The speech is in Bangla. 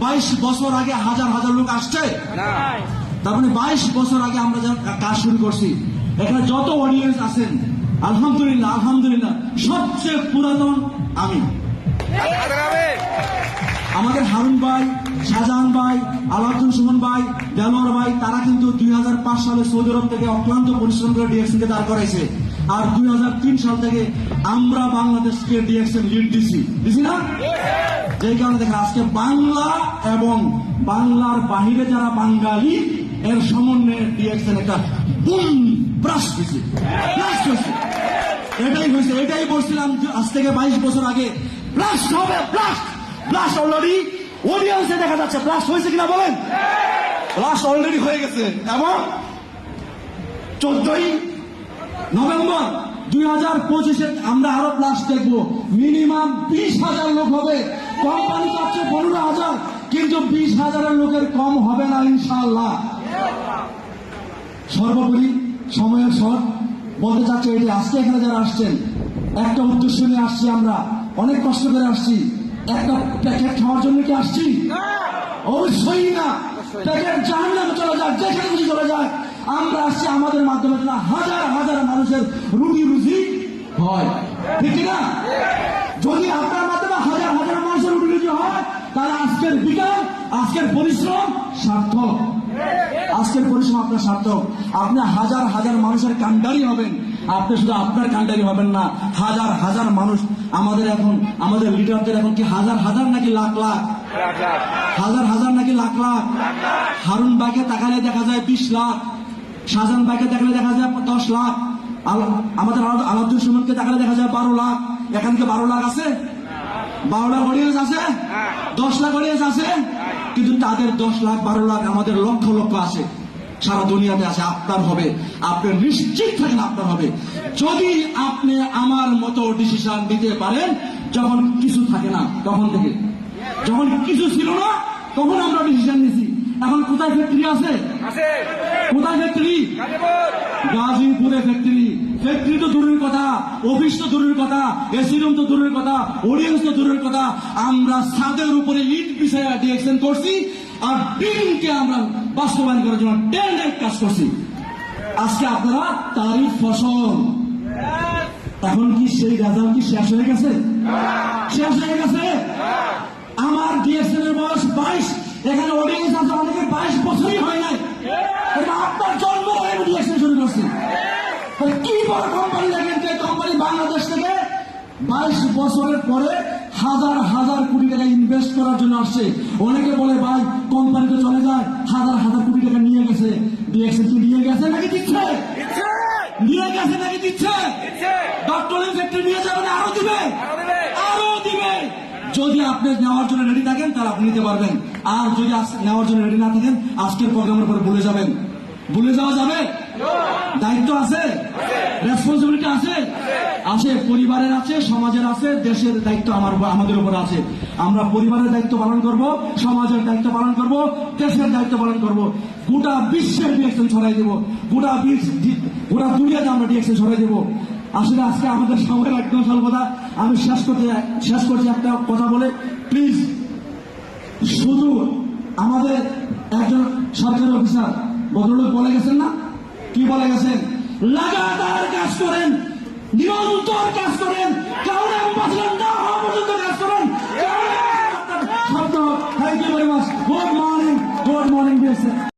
22 বছর আগে হাজার হাজার লোক আসছে, তার মানে 22 বছর আগে আমরা যখন কাজ শুরু করছি, এখানে যত অডিয়েন্স আছেন আলহামদুলিল্লাহ আলহামদুলিল্লাহ সবচেয়ে পুরাতন আমি। আমাদের হারুন ভাই, শাহজাহান ভাই, আলাউদ্দিন সুমন ভাই, দেলোয়ার ভাই, তারা কিন্তু 2005 সালে সৌদি আরব থেকে অক্লান্ত পরিশ্রম করে ডিএক্সএন কে দাঁড় করাইছে। আর 2003 সাল থেকে আমরা বাংলাদেশকে ডিএক্সএন লিড দিছি না? যে কারণে দেখেন আজকে বাংলা এবং বাংলার বাহিরে যারা বাঙালি এর সমন্বয়ে ডিএক্সএন একটা বুম ব্রাস্ট হয়েছে। এটাই হয়েছে, এটাই বলছিলাম আজ থেকে 22 বছর আগে ব্লাস্ট হবে। ব্লাস্ট অলরেডি অডিয়েন্সে দেখা যাচ্ছে। ব্লাস্ট হয়েছে কিনা বলেন? ব্লাস্ট অলরেডি হয়ে গেছে। এবং 14ই নভেম্বর 2025 আমরা আরো ব্লাস্ট দেখবো। মিনিমাম 20,000 লোক হবে। কোম্পানি চাচ্ছে 15,000, কিন্তু 20,000 লোকের কম হবে না ইনশাআল্লাহ। সর্বোপরি সময়ের শর্ট বলতে চাচ্ছে এটি, আজকে এখানে যারা আসছেন একটা উদ্দেশ্য নিয়ে আসছি, আমরা অনেক কষ্ট করে আসছি। একটা প্যাকেট খাওয়ার জন্য কি আসছি? অবশ্যই না। প্যাকেট জাহান্নামে চলে যায়, যেখানে খুশি চলে যায়। আমরা আসছি আমাদের মাধ্যমে হাজার হাজার মানুষের রুটি রুজি হয়, ঠিক না? যদি আপনার মাধ্যমে হাজার হাজার মানুষের রুটি রুজি হয়, তাহলে আজকের বিকাল, আজকের পরিশ্রম সার্থক। আজকের পরিশ্রম আপনার সার্থক। আপনি হাজার হাজার মানুষের কান্ডারি হবেন। আপনি শুধু আপনার কান্ডারি হবেন না, হাজার হাজার মানুষ। আমাদের এখন আমাদের লিডারদের এখন কি হাজার হাজার নাকি লাখ লাখ? হাজার হাজার নাকি লাখ লাখ? হারুন ভাইকে তাকালে দেখা যায় 20 লাখ, শাহজাহান ভাইকে দেখালে দেখা যায় 10 লাখ, আমাদের আলাউদ্দিন সুমনকে দেখালে দেখা যায় 12 লাখ। এখান থেকে 12 লাখ আছে? 12 লাখ অডিয়েন্স আছে? 10 লাখ অডিয়েন্স আছে? কিন্তু তাদের 10 লাখ 12 লাখ আমাদের লক্ষ লক্ষ আছে, সারা দুনিয়াতে আছে। আপনার হবে, আপনি নিশ্চিত থাকেন আপনার হবে, যদি আপনি আমার মতো ডিসিশন দিতে পারেন। যখন কিছু থাকে না তখন থেকে, যখন কিছু ছিল না তখন আমরা ডিসিশন নিছি। এখন কোথায় ফ্যাক্টরি আছে? কোথায় ফ্যাক্টরি? গাজীপুরে ফ্যাক্টরি। ফ্যাক্টরি তো দূরের কথা, অফিস তো দূরের কথা, এসি রুম তো দূরের কথা, অডিয়েন্স তো দূরের কথা। আমরা ছাদের উপরে ইট বিছায়া ডিএক্সএন করছি, আর ড্রিমকে আমরা বাস্তবায়ন করার জন্য টেন্ডার কাজ করছি। আজকে আপনারা তারই ফসল। এখন কি সেই রেজাল্ট কি শেষ হয়ে গেছে? শেষ হয়ে গেছে। আমার ডিএক্সএন এর বয়স 22, এখানে অডিয়েন্স আছে অনেকে 22 বছরই হয় নাই। এটা আপনার জন্ম হয়ে ডিএক্সএন শুরু করছে। কি বড় কোম্পানি দেখেন, যে কোম্পানি বাংলাদেশ থেকে 22 বছরের পরে হাজার হাজার কোটি টাকা ইনভেস্ট করার জন্য আসছে। অনেকে বলে ভাই কোম্পানিতে চলে যায়, হাজার হাজার কোটি টাকা নিয়ে গেছে। ডিএক্সএন কি নিয়ে গেছে নাকি দিচ্ছে? নিয়ে গেছে নাকি দিচ্ছে? ডক্টর ফ্যাক্টরি নিয়ে যাবে না আরো দিবে, আরো দিবে। যদি আপনি নেওয়ার জন্য রেডি থাকেন তাহলে আপনি নিতে পারবেন। আর যদি নেওয়ার জন্য রেডি না থাকেন, আজকের প্রোগ্রামের পরে ভুলে যাবেন। ভুলে যাওয়া যাবে? দায়িত্ব আছে, রেসপন্সিবিলিটি আছে, আছে পরিবারের আছে, সমাজের আছে, দেশের দায়িত্ব আমাদের উপর আছে। আমরা পরিবারের দায়িত্ব পালন করব, সমাজের দায়িত্ব পালন করব, দেশের দায়িত্ব পালন করব। গোটা বিশ্বের ডিএক্সএন ছড়াই দেব, গোটা দুনিয়াতে আমরা ডিএক্সএন ছড়াই দেব। আসলে আজকে আমাদের সময়ের একদম স্বল্পতা। আমি শেষ করছি একটা কথা বলে, প্লিজ। শুধু আমাদের একজন সরকারি অফিসার ভদ্রলোক বলে গেছেন না, কি বলে গেছেন? লাগাতার কাজ করেন, নিরন্তর কাজ করেন, কাউরে অপছন্দ না হওয়া পর্যন্ত কাজ করেন। Thank you very much. Good morning, good morning.